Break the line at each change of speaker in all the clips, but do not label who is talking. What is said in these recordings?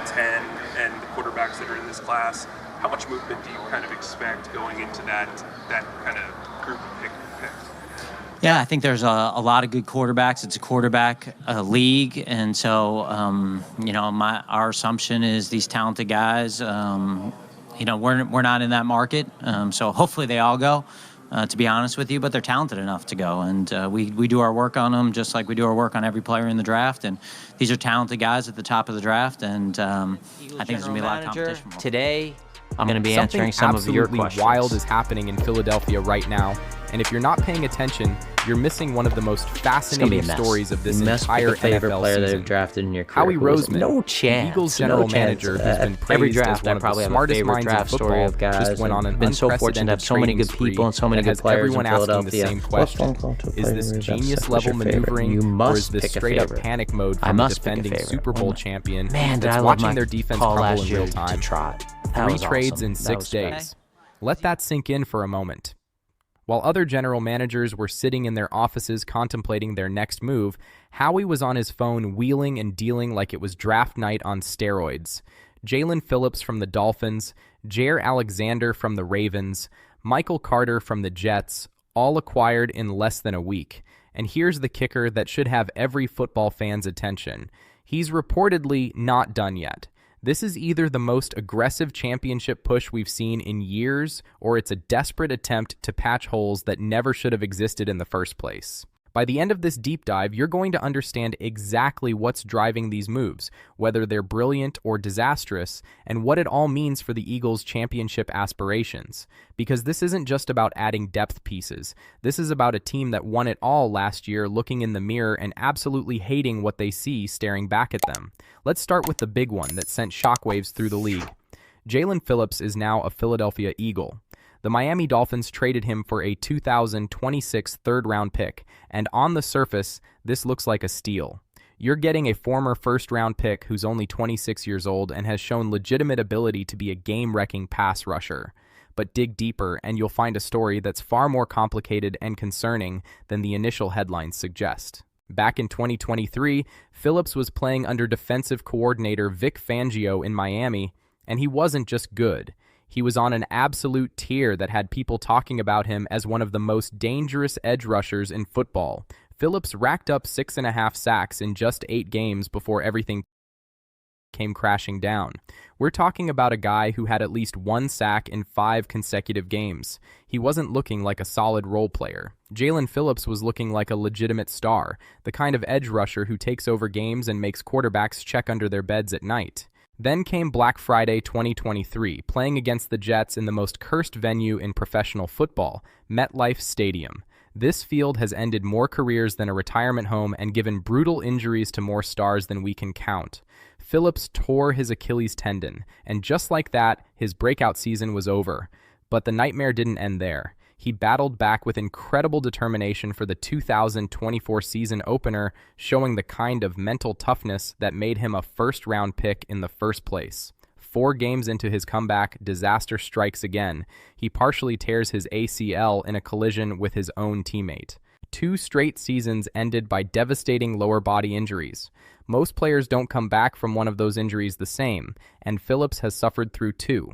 10 and the quarterbacks that are in this class, how much movement do you kind of expect going into that kind of group of picks?
Yeah, I think there's a lot of good quarterbacks. It's a quarterback league, and so our assumption is these talented guys. We're not in that market, so hopefully they all go. To be honest with you, but they're talented enough to go, and we do our work on them just like we do our work on every player in the draft. And these are talented guys at the top of the draft, and I think there's gonna be a lot of competition.
Today, I'm going to be answering some of your questions.
Something absolutely wild is happening in Philadelphia right now, and if you're not paying attention, you're missing one of the most fascinating stories of this entire NFL
player
season.
that I've drafted in your career.
Howie Roseman,
no chance.
Eagles general manager, who's been praised as one of the smartest minds in football, just went on an unprecedented
so many good people and so many good players in Philadelphia.
Asking the same question: is this genius-level maneuvering, or is this straight-up panic mode from the defending Super Bowl champion that's watching their defense crumble in real time? 3 trades in 6 days. Let that sink in for a moment. While other general managers were sitting in their offices contemplating their next move, Howie was on his phone wheeling and dealing like it was draft night on steroids. Jalen Phillips from the Dolphins, Jair Alexander from the Ravens, Michael Carter from the Jets, all acquired in less than a week. And here's the kicker that should have every football fan's attention. He's reportedly not done yet. This is either the most aggressive championship push we've seen in years, or it's a desperate attempt to patch holes that never should have existed in the first place. By the end of this deep dive, you're going to understand exactly what's driving these moves, whether they're brilliant or disastrous, and what it all means for the Eagles' championship aspirations. Because this isn't just about adding depth pieces. This is about a team that won it all last year, looking in the mirror and absolutely hating what they see staring back at them. Let's start with the big one that sent shockwaves through the league. Jalen Phillips is now a Philadelphia Eagle. The Miami Dolphins traded him for a 2026 third-round pick, and on the surface, this looks like a steal. You're getting a former first-round pick who's only 26 years old and has shown legitimate ability to be a game-wrecking pass rusher. But dig deeper, and you'll find a story that's far more complicated and concerning than the initial headlines suggest. Back in 2023, Phillips was playing under defensive coordinator Vic Fangio in Miami, and he wasn't just good. He was on an absolute tier that had people talking about him as one of the most dangerous edge rushers in football. Phillips racked up 6.5 sacks in just 8 games before everything came crashing down. We're talking about a guy who had at least 1 sack in 5 consecutive games. He wasn't looking like a solid role player. Jalen Phillips was looking like a legitimate star, the kind of edge rusher who takes over games and makes quarterbacks check under their beds at night. Then came Black Friday 2023, playing against the Jets in the most cursed venue in professional football, MetLife Stadium. This field has ended more careers than a retirement home and given brutal injuries to more stars than we can count. Phillips tore his Achilles tendon, and just like that, his breakout season was over. But the nightmare didn't end there. He battled back with incredible determination for the 2024 season opener, showing the kind of mental toughness that made him a first-round pick in the first place. 4 games into his comeback, disaster strikes again. He partially tears his ACL in a collision with his own teammate. 2 straight seasons ended by devastating lower body injuries. Most players don't come back from one of those injuries the same, and Phillips has suffered through 2.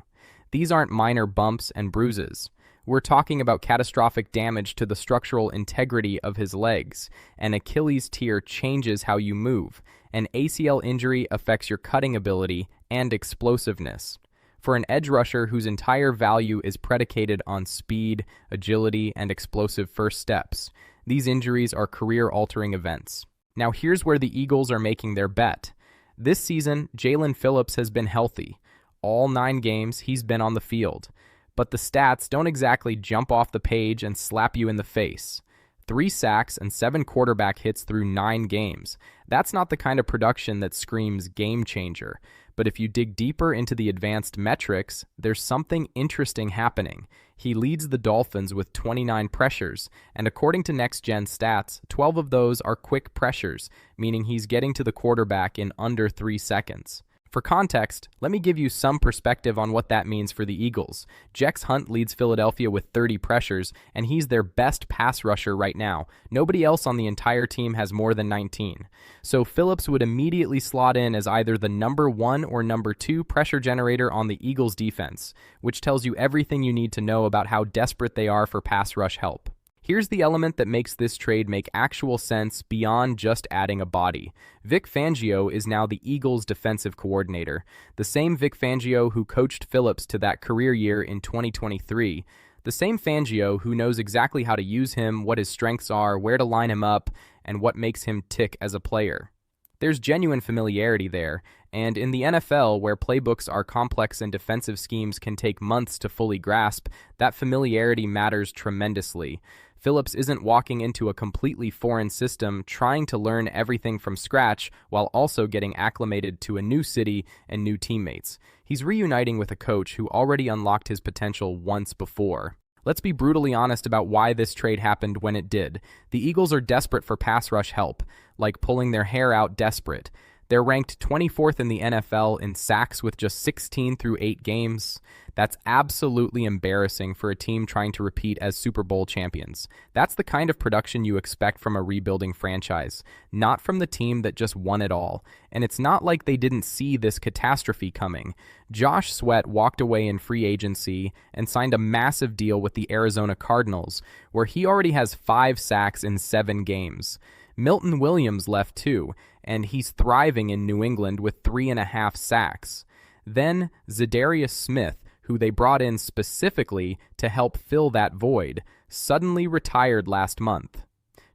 These aren't minor bumps and bruises. We're talking about catastrophic damage to the structural integrity of his legs. An Achilles tear changes how you move. An ACL injury affects your cutting ability and explosiveness. For an edge rusher whose entire value is predicated on speed, agility, and explosive first steps, these injuries are career-altering events. Now here's where the Eagles are making their bet. This season, Jalen Phillips has been healthy. All 9 games, he's been on the field. But the stats don't exactly jump off the page and slap you in the face. 3 sacks and 7 quarterback hits through 9 games. That's not the kind of production that screams game changer. But if you dig deeper into the advanced metrics, there's something interesting happening. He leads the Dolphins with 29 pressures, and according to Next Gen Stats, 12 of those are quick pressures, meaning he's getting to the quarterback in under 3 seconds. For context, let me give you some perspective on what that means for the Eagles. Jex Hunt leads Philadelphia with 30 pressures, and he's their best pass rusher right now. Nobody else on the entire team has more than 19. So Phillips would immediately slot in as either the number 1 or number 2 pressure generator on the Eagles defense, which tells you everything you need to know about how desperate they are for pass rush help. Here's the element that makes this trade make actual sense beyond just adding a body. Vic Fangio is now the Eagles' defensive coordinator, the same Vic Fangio who coached Phillips to that career year in 2023, the same Fangio who knows exactly how to use him, what his strengths are, where to line him up, and what makes him tick as a player. There's genuine familiarity there, and in the NFL, where playbooks are complex and defensive schemes can take months to fully grasp, that familiarity matters tremendously. Phillips isn't walking into a completely foreign system trying to learn everything from scratch while also getting acclimated to a new city and new teammates. He's reuniting with a coach who already unlocked his potential once before. Let's be brutally honest about why this trade happened when it did. The Eagles are desperate for pass rush help, like pulling their hair out desperate. They're ranked 24th in the NFL in sacks with just 16 through 8 games. That's absolutely embarrassing for a team trying to repeat as Super Bowl champions. That's the kind of production you expect from a rebuilding franchise, not from the team that just won it all. And it's not like they didn't see this catastrophe coming. Josh Sweat walked away in free agency and signed a massive deal with the Arizona Cardinals, where he already has 5 sacks in 7 games. Milton Williams left too, and he's thriving in New England with 3.5 sacks. Then Zadarius Smith, who they brought in specifically to help fill that void, suddenly retired last month.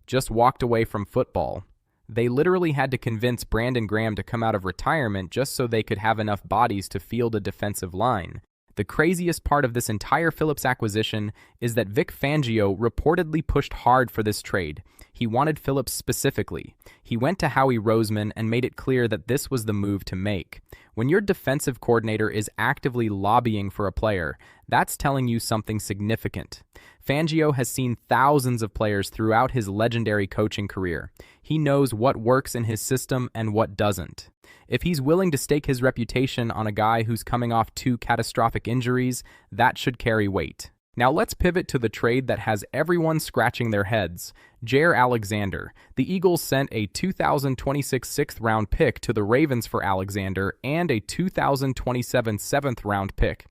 Just walked away from football. They literally had to convince Brandon Graham to come out of retirement just so they could have enough bodies to field a defensive line. The craziest part of this entire Phillips acquisition is that Vic Fangio reportedly pushed hard for this trade. He wanted Phillips specifically. He went to Howie Roseman and made it clear that this was the move to make. When your defensive coordinator is actively lobbying for a player, that's telling you something significant. Fangio has seen thousands of players throughout his legendary coaching career. He knows what works in his system and what doesn't. If he's willing to stake his reputation on a guy who's coming off 2 catastrophic injuries, that should carry weight. Now let's pivot to the trade that has everyone scratching their heads. Jaire Alexander. The Eagles sent a 2026 6th-round pick to the Ravens for Alexander and a 2027 7th-round pick.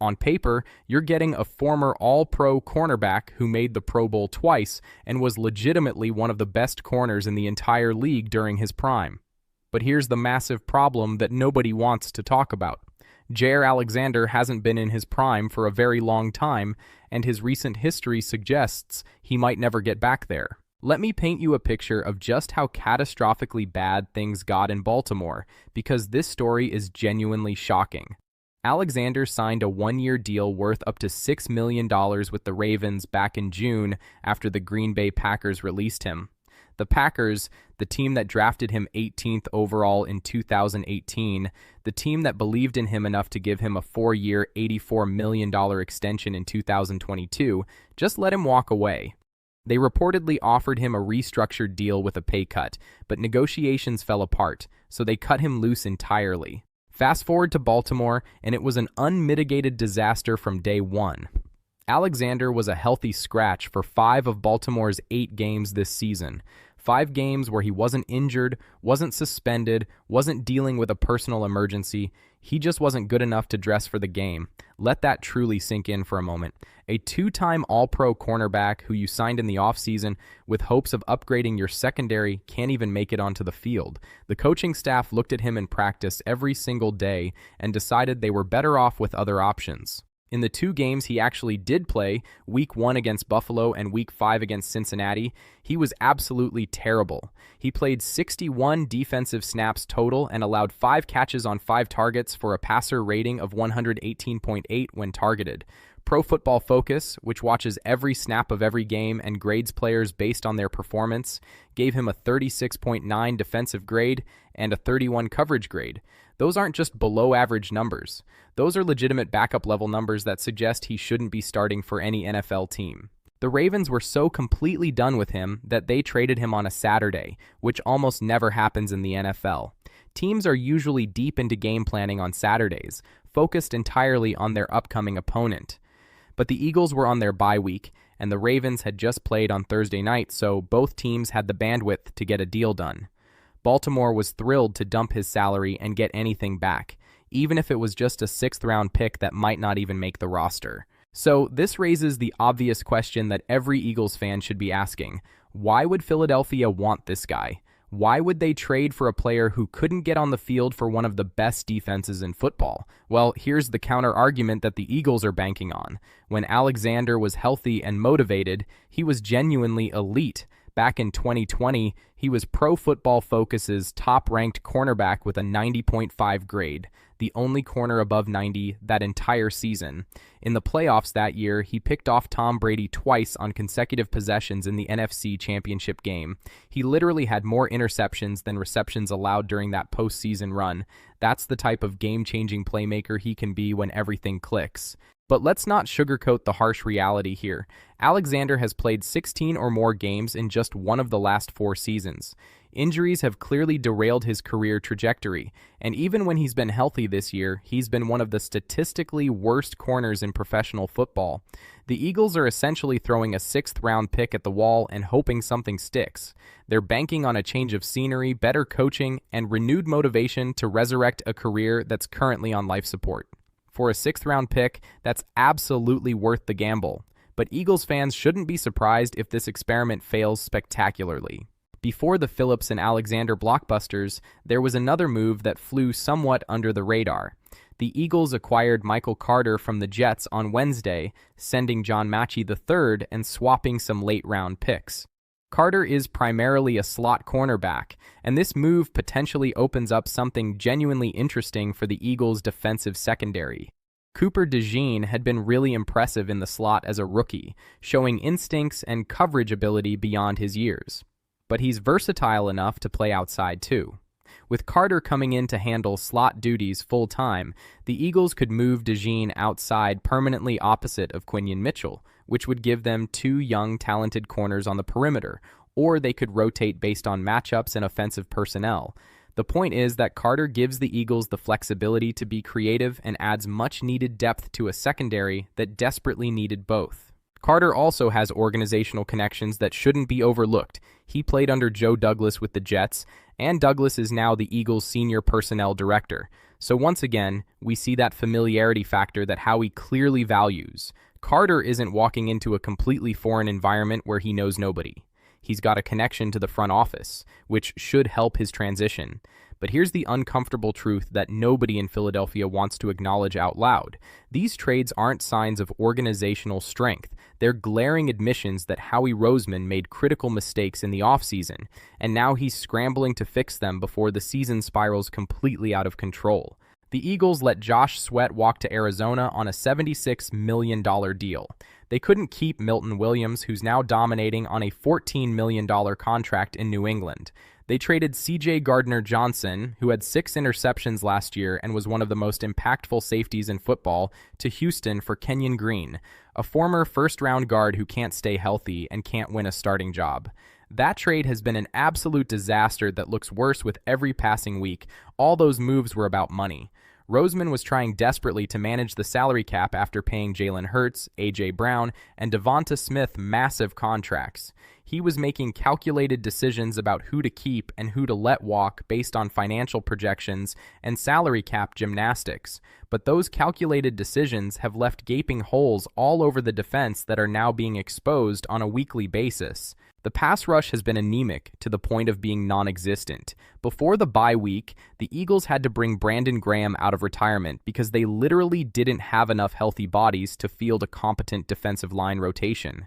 On paper, you're getting a former All-Pro cornerback who made the Pro Bowl twice and was legitimately one of the best corners in the entire league during his prime. But here's the massive problem that nobody wants to talk about. Jaire Alexander hasn't been in his prime for a very long time, and his recent history suggests he might never get back there. Let me paint you a picture of just how catastrophically bad things got in Baltimore, because this story is genuinely shocking. Alexander signed a 1-year deal worth up to $6 million with the Ravens back in June after the Green Bay Packers released him. The Packers, the team that drafted him 18th overall in 2018, the team that believed in him enough to give him a 4-year, $84 million extension in 2022, just let him walk away. They reportedly offered him a restructured deal with a pay cut, but negotiations fell apart, so they cut him loose entirely. Fast forward to Baltimore, and it was an unmitigated disaster from day one. Alexander was a healthy scratch for 5 of Baltimore's 8 games this season. 5 games where he wasn't injured, wasn't suspended, wasn't dealing with a personal emergency. He just wasn't good enough to dress for the game. Let that truly sink in for a moment. A 2-time All-Pro cornerback who you signed in the offseason with hopes of upgrading your secondary can't even make it onto the field. The coaching staff looked at him in practice every single day and decided they were better off with other options. In the 2 games he actually did play, Week 1 against Buffalo and Week 5 against Cincinnati, he was absolutely terrible. He played 61 defensive snaps total and allowed 5 catches on 5 targets for a passer rating of 118.8 when targeted. Pro Football Focus, which watches every snap of every game and grades players based on their performance, gave him a 36.9 defensive grade and a 31 coverage grade. Those aren't just below-average numbers. Those are legitimate backup-level numbers that suggest he shouldn't be starting for any NFL team. The Ravens were so completely done with him that they traded him on a Saturday, which almost never happens in the NFL. Teams are usually deep into game planning on Saturdays, focused entirely on their upcoming opponent. But the Eagles were on their bye week, and the Ravens had just played on Thursday night, so both teams had the bandwidth to get a deal done. Baltimore was thrilled to dump his salary and get anything back, even if it was just a 6th-round pick that might not even make the roster. So this raises the obvious question that every Eagles fan should be asking. Why would Philadelphia want this guy? Why would they trade for a player who couldn't get on the field for one of the best defenses in football? Well, here's the counter-argument that the Eagles are banking on. When Alexander was healthy and motivated, he was genuinely elite. Back in 2020, he was Pro Football Focus's top-ranked cornerback with a 90.5 grade, the only corner above 90 that entire season. In the playoffs that year, he picked off Tom Brady twice on consecutive possessions in the NFC Championship game. He literally had more interceptions than receptions allowed during that postseason run. That's the type of game-changing playmaker he can be when everything clicks. But let's not sugarcoat the harsh reality here. Alexander has played 16 or more games in just one of the last 4 seasons. Injuries have clearly derailed his career trajectory, and even when he's been healthy this year, he's been one of the statistically worst corners in professional football. The Eagles are essentially throwing a 6th-round pick at the wall and hoping something sticks. They're banking on a change of scenery, better coaching, and renewed motivation to resurrect a career that's currently on life support. For a 6th-round pick, that's absolutely worth the gamble. But Eagles fans shouldn't be surprised if this experiment fails spectacularly. Before the Phillips and Alexander blockbusters, there was another move that flew somewhat under the radar. The Eagles acquired Michael Carter from the Jets on Wednesday, sending John Machie III and swapping some late-round picks. Carter is primarily a slot cornerback, and this move potentially opens up something genuinely interesting for the Eagles' defensive secondary. Cooper DeJean had been really impressive in the slot as a rookie, showing instincts and coverage ability beyond his years. But he's versatile enough to play outside too. With Carter coming in to handle slot duties full-time, the Eagles could move DeJean outside permanently opposite of Quinion Mitchell, which would give them 2 young, talented corners on the perimeter, or they could rotate based on matchups and offensive personnel. The point is that Carter gives the Eagles the flexibility to be creative and adds much-needed depth to a secondary that desperately needed both. Carter also has organizational connections that shouldn't be overlooked. He played under Joe Douglas with the Jets, and Douglas is now the Eagles' senior personnel director. So once again, we see that familiarity factor that Howie clearly values. Carter isn't walking into a completely foreign environment where he knows nobody. He's got a connection to the front office, which should help his transition. But here's the uncomfortable truth that nobody in Philadelphia wants to acknowledge out loud. These trades aren't signs of organizational strength. They're glaring admissions that Howie Roseman made critical mistakes in the offseason, and now he's scrambling to fix them before the season spirals completely out of control. The Eagles let Josh Sweat walk to Arizona on a $76 million deal. They couldn't keep Milton Williams, who's now dominating on a $14 million contract in New England. They traded C.J. Gardner-Johnson, who had 6 interceptions last year and was one of the most impactful safeties in football, to Houston for Kenyon Green, a former first-round guard who can't stay healthy and can't win a starting job. That trade has been an absolute disaster that looks worse with every passing week. All those moves were about money. Roseman was trying desperately to manage the salary cap after paying Jalen Hurts, A.J. Brown, and Devonta Smith massive contracts. He was making calculated decisions about who to keep and who to let walk based on financial projections and salary cap gymnastics. But those calculated decisions have left gaping holes all over the defense that are now being exposed on a weekly basis. The pass rush has been anemic to the point of being non-existent. Before the bye week, the Eagles had to bring Brandon Graham out of retirement because they literally didn't have enough healthy bodies to field a competent defensive line rotation.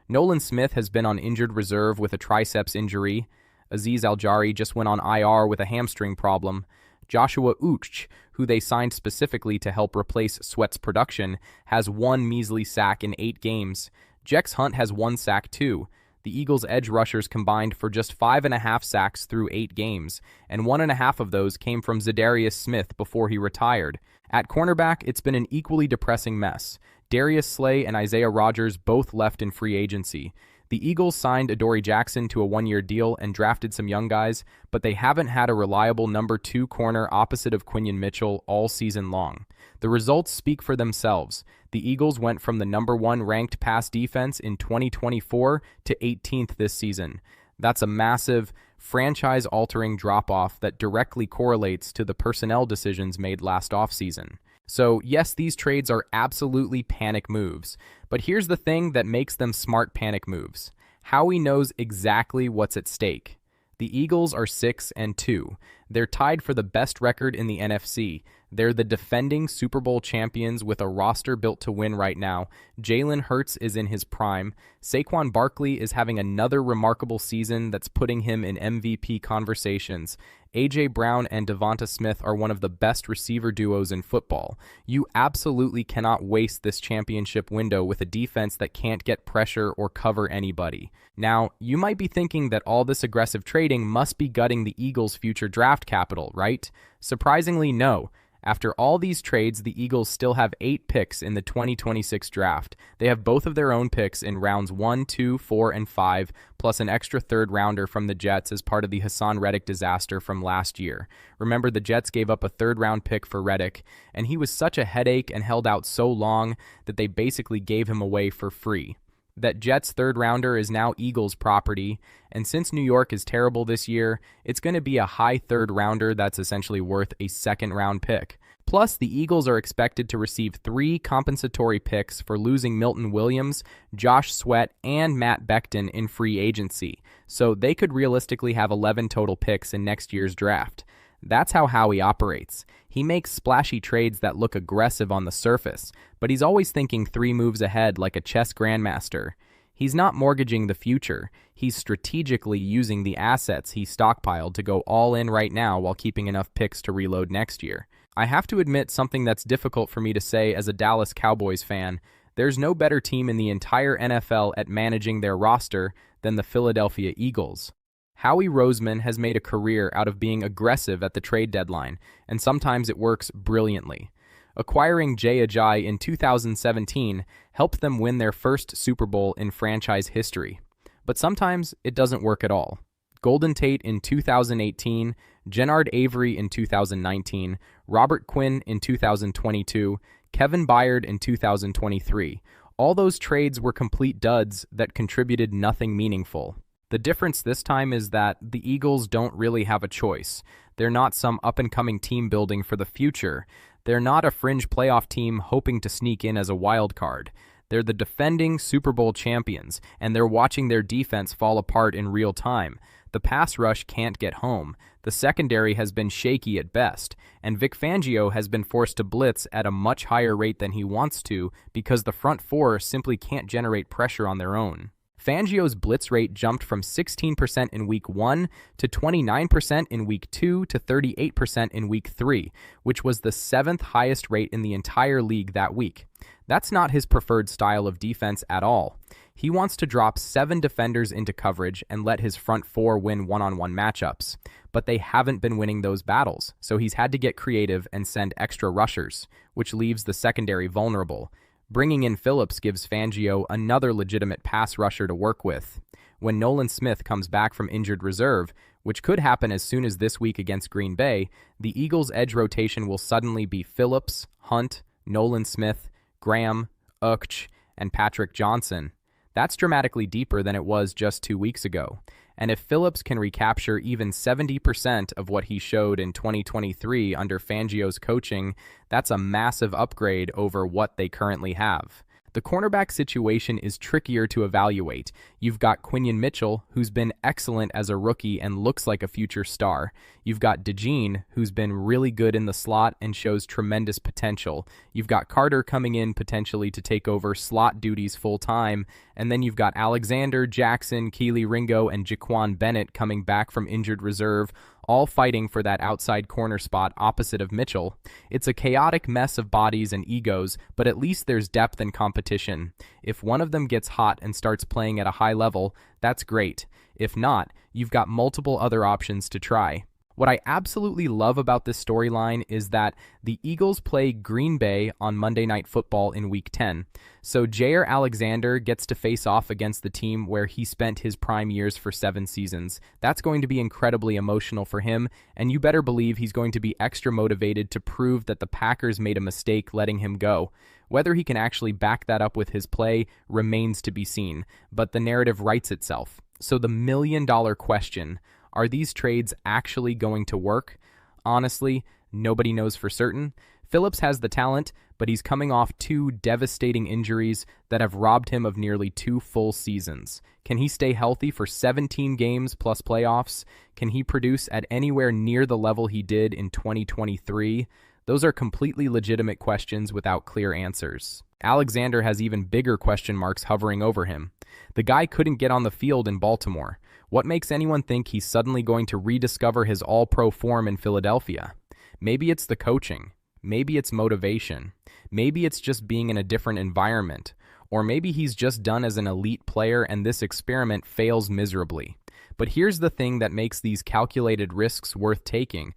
Nolan Smith has been on injured reserve with a triceps injury. Azeez Al-Jari just went on IR with a hamstring problem. Joshua Uche, who they signed specifically to help replace Sweat's production, has 1 measly sack in 8 games. Jex Hunt has 1 sack too. The Eagles' edge rushers combined for just 5.5 sacks through 8 games, and 1.5 of those came from Zadarius Smith before he retired. At cornerback, it's been an equally depressing mess. Darius Slay and Isaiah Rodgers both left in free agency. The Eagles signed Adoree Jackson to a one-year deal and drafted some young guys, but they haven't had a reliable number 2 corner opposite of Quinyon Mitchell all season long. The results speak for themselves. The Eagles went from the number 1 ranked pass defense in 2024 to 18th this season. That's a massive, franchise-altering drop-off that directly correlates to the personnel decisions made last offseason. So yes, these trades are absolutely panic moves, but here's the thing that makes them smart panic moves. Howie knows exactly what's at stake. The Eagles are 6-2. They're tied for the best record in the NFC. They're the defending Super Bowl champions with a roster built to win right now. Jalen Hurts is in his prime. Saquon Barkley is having another remarkable season that's putting him in MVP conversations. A.J. Brown and Devonta Smith are one of the best receiver duos in football. You absolutely cannot waste this championship window with a defense that can't get pressure or cover anybody. Now, you might be thinking that all this aggressive trading must be gutting the Eagles' future draft capital, right? Surprisingly, no. After all these trades, the Eagles still have 8 picks in the 2026 draft. They have both of their own picks in rounds 1, 2, 4, and 5, plus an extra third rounder from the Jets as part of the Hassan Reddick disaster from last year. Remember, the Jets gave up a third-round pick for Reddick, and he was such a headache and held out so long that they basically gave him away for free. That Jets third rounder is now Eagles property, and since New York is terrible this year, it's going to be a high third rounder that's essentially worth a second round pick. Plus, the Eagles are expected to receive 3 compensatory picks for losing Milton Williams, Josh Sweat, and Matt Becton in free agency, so they could realistically have 11 total picks in next year's draft. That's how Howie operates. He makes splashy trades that look aggressive on the surface, but he's always thinking 3 moves ahead like a chess grandmaster. He's not mortgaging the future. He's strategically using the assets he stockpiled to go all in right now while keeping enough picks to reload next year. I have to admit something that's difficult for me to say as a Dallas Cowboys fan. There's no better team in the entire NFL at managing their roster than the Philadelphia Eagles. Howie Roseman has made a career out of being aggressive at the trade deadline, and sometimes it works brilliantly. Acquiring Jay Ajayi in 2017 helped them win their first Super Bowl in franchise history. But sometimes it doesn't work at all. Golden Tate in 2018, Jennard Avery in 2019, Robert Quinn in 2022, Kevin Byard in 2023. All those trades were complete duds that contributed nothing meaningful. The difference this time is that the Eagles don't really have a choice. They're not some up-and-coming team building for the future. They're not a fringe playoff team hoping to sneak in as a wild card. They're the defending Super Bowl champions, and they're watching their defense fall apart in real time. The pass rush can't get home. The secondary has been shaky at best, and Vic Fangio has been forced to blitz at a much higher rate than he wants to because the front four simply can't generate pressure on their own. Fangio's blitz rate jumped from 16% in Week 1 to 29% in Week 2 to 38% in Week 3, which was the 7th highest rate in the entire league that week. That's not his preferred style of defense at all. He wants to drop 7 defenders into coverage and let his front 4 win one-on-one matchups. But they haven't been winning those battles, so he's had to get creative and send extra rushers, which leaves the secondary vulnerable. Bringing in Phillips gives Fangio another legitimate pass rusher to work with. When Nolan Smith comes back from injured reserve, which could happen as soon as this week against Green Bay, the Eagles' edge rotation will suddenly be Phillips, Hunt, Nolan Smith, Graham, Ukch, and Patrick Johnson. That's dramatically deeper than it was just 2 weeks ago. And if Phillips can recapture even 70% of what he showed in 2023 under Fangio's coaching, that's a massive upgrade over what they currently have. The cornerback situation is trickier to evaluate. You've got Quinyon Mitchell, who's been excellent as a rookie and looks like a future star. You've got DeJean, who's been really good in the slot and shows tremendous potential. You've got Carter coming in potentially to take over slot duties full-time. And then you've got Alexander, Jackson, Keely Ringo, and Jaquan Bennett coming back from injured reserve, all fighting for that outside corner spot opposite of Mitchell. It's a chaotic mess of bodies and egos, but at least there's depth and competition. If one of them gets hot and starts playing at a high level, that's great. If not, you've got multiple other options to try. What I absolutely love about this storyline is that the Eagles play Green Bay on Monday Night Football in Week 10. So Jair Alexander gets to face off against the team where he spent his prime years for 7 seasons. That's going to be incredibly emotional for him, and you better believe he's going to be extra motivated to prove that the Packers made a mistake letting him go. Whether he can actually back that up with his play remains to be seen, but the narrative writes itself. So the million-dollar question: are these trades actually going to work? Honestly, nobody knows for certain. Phillips has the talent, but he's coming off 2 devastating injuries that have robbed him of nearly 2 full seasons. Can he stay healthy for 17 games plus playoffs? Can he produce at anywhere near the level he did in 2023? Those are completely legitimate questions without clear answers. Alexander has even bigger question marks hovering over him. The guy couldn't get on the field in Baltimore. What makes anyone think he's suddenly going to rediscover his all-pro form in Philadelphia? Maybe it's the coaching. Maybe it's motivation. Maybe it's just being in a different environment. Or maybe he's just done as an elite player and this experiment fails miserably. But here's the thing that makes these calculated risks worth taking.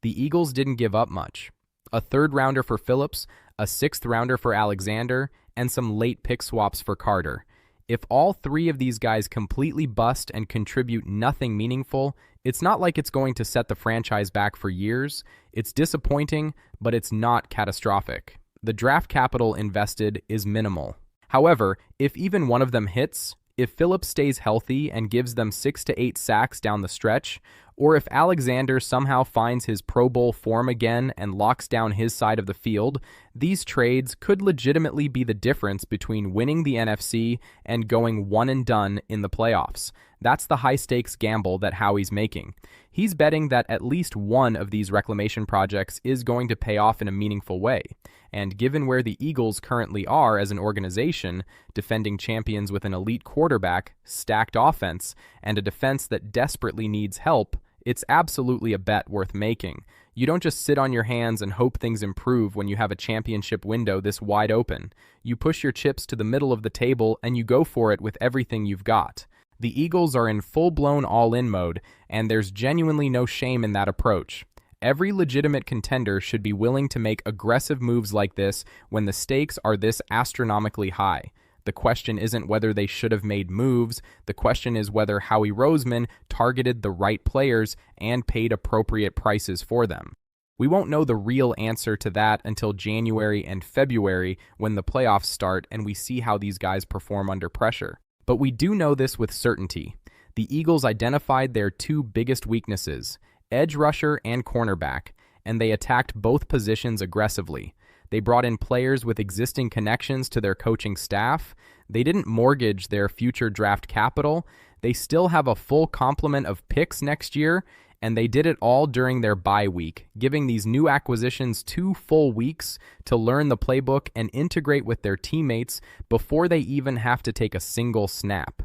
The Eagles didn't give up much. A 3rd rounder for Phillips, a 6th rounder for Alexander, and some late pick swaps for Carter. If all 3 of these guys completely bust and contribute nothing meaningful, it's not like it's going to set the franchise back for years. It's disappointing, but it's not catastrophic. The draft capital invested is minimal. However, if even one of them hits, if Phillips stays healthy and gives them 6 to 8 sacks down the stretch, or if Alexander somehow finds his Pro Bowl form again and locks down his side of the field, these trades could legitimately be the difference between winning the NFC and going one and done in the playoffs. That's the high-stakes gamble that Howie's making. He's betting that at least one of these reclamation projects is going to pay off in a meaningful way. And given where the Eagles currently are as an organization, defending champions with an elite quarterback, stacked offense, and a defense that desperately needs help, it's absolutely a bet worth making. You don't just sit on your hands and hope things improve when you have a championship window this wide open. You push your chips to the middle of the table and you go for it with everything you've got. The Eagles are in full-blown all-in mode, and there's genuinely no shame in that approach. Every legitimate contender should be willing to make aggressive moves like this when the stakes are this astronomically high. The question isn't whether they should have made moves. The question is whether Howie Roseman targeted the right players and paid appropriate prices for them. We won't know the real answer to that until January and February when the playoffs start and we see how these guys perform under pressure. But we do know this with certainty. The Eagles identified their 2 biggest weaknesses, edge rusher and cornerback, and they attacked both positions aggressively. They brought in players with existing connections to their coaching staff. They didn't mortgage their future draft capital. They still have a full complement of picks next year, and they did it all during their bye week, giving these new acquisitions 2 full weeks to learn the playbook and integrate with their teammates before they even have to take a single snap.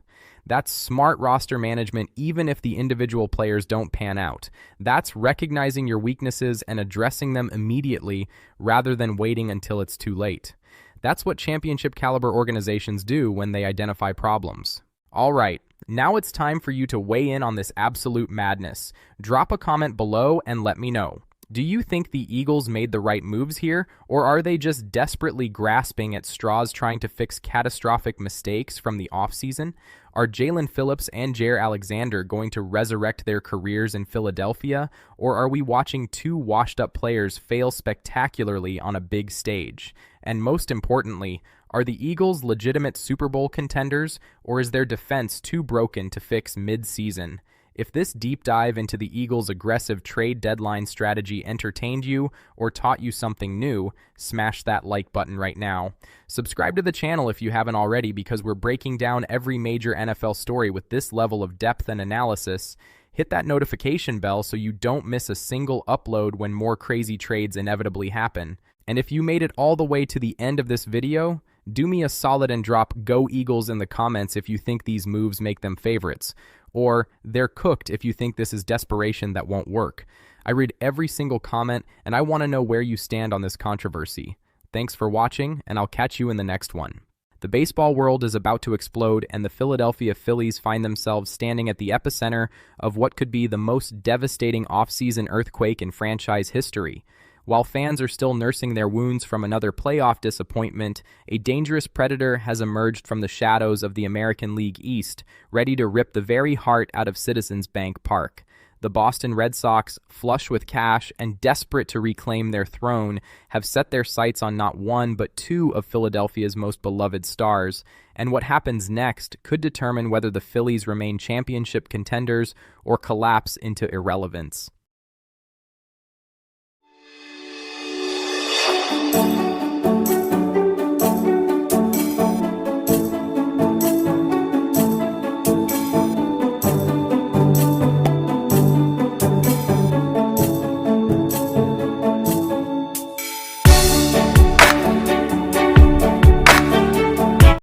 That's smart roster management even if the individual players don't pan out. That's recognizing your weaknesses and addressing them immediately rather than waiting until it's too late. That's what championship caliber organizations do when they identify problems. All right, now it's time for you to weigh in on this absolute madness. Drop a comment below and let me know. Do you think the Eagles made the right moves here, or are they just desperately grasping at straws trying to fix catastrophic mistakes from the offseason? Are Jalen Phillips and Jair Alexander going to resurrect their careers in Philadelphia, or are we watching 2 washed-up players fail spectacularly on a big stage? And most importantly, are the Eagles legitimate Super Bowl contenders, or is their defense too broken to fix mid-season? If this deep dive into the Eagles' aggressive trade deadline strategy entertained you or taught you something new, smash that like button right now. Subscribe to the channel if you haven't already, because we're breaking down every major NFL story with this level of depth and analysis. Hit that notification bell so you don't miss a single upload when more crazy trades inevitably happen. And if you made it all the way to the end of this video, do me a solid and drop "Go Eagles" in the comments if you think these moves make them favorites. Or "They're cooked" if you think this is desperation that won't work. I read every single comment, and I want to know where you stand on this controversy. Thanks for watching, and I'll catch you in the next one. The baseball world is about to explode, and the Philadelphia Phillies find themselves standing at the epicenter of what could be the most devastating offseason earthquake in franchise history. While fans are still nursing their wounds from another playoff disappointment, a dangerous predator has emerged from the shadows of the American League East, ready to rip the very heart out of Citizens Bank Park. The Boston Red Sox, flush with cash and desperate to reclaim their throne, have set their sights on not one but two of Philadelphia's most beloved stars, and what happens next could determine whether the Phillies remain championship contenders or collapse into irrelevance.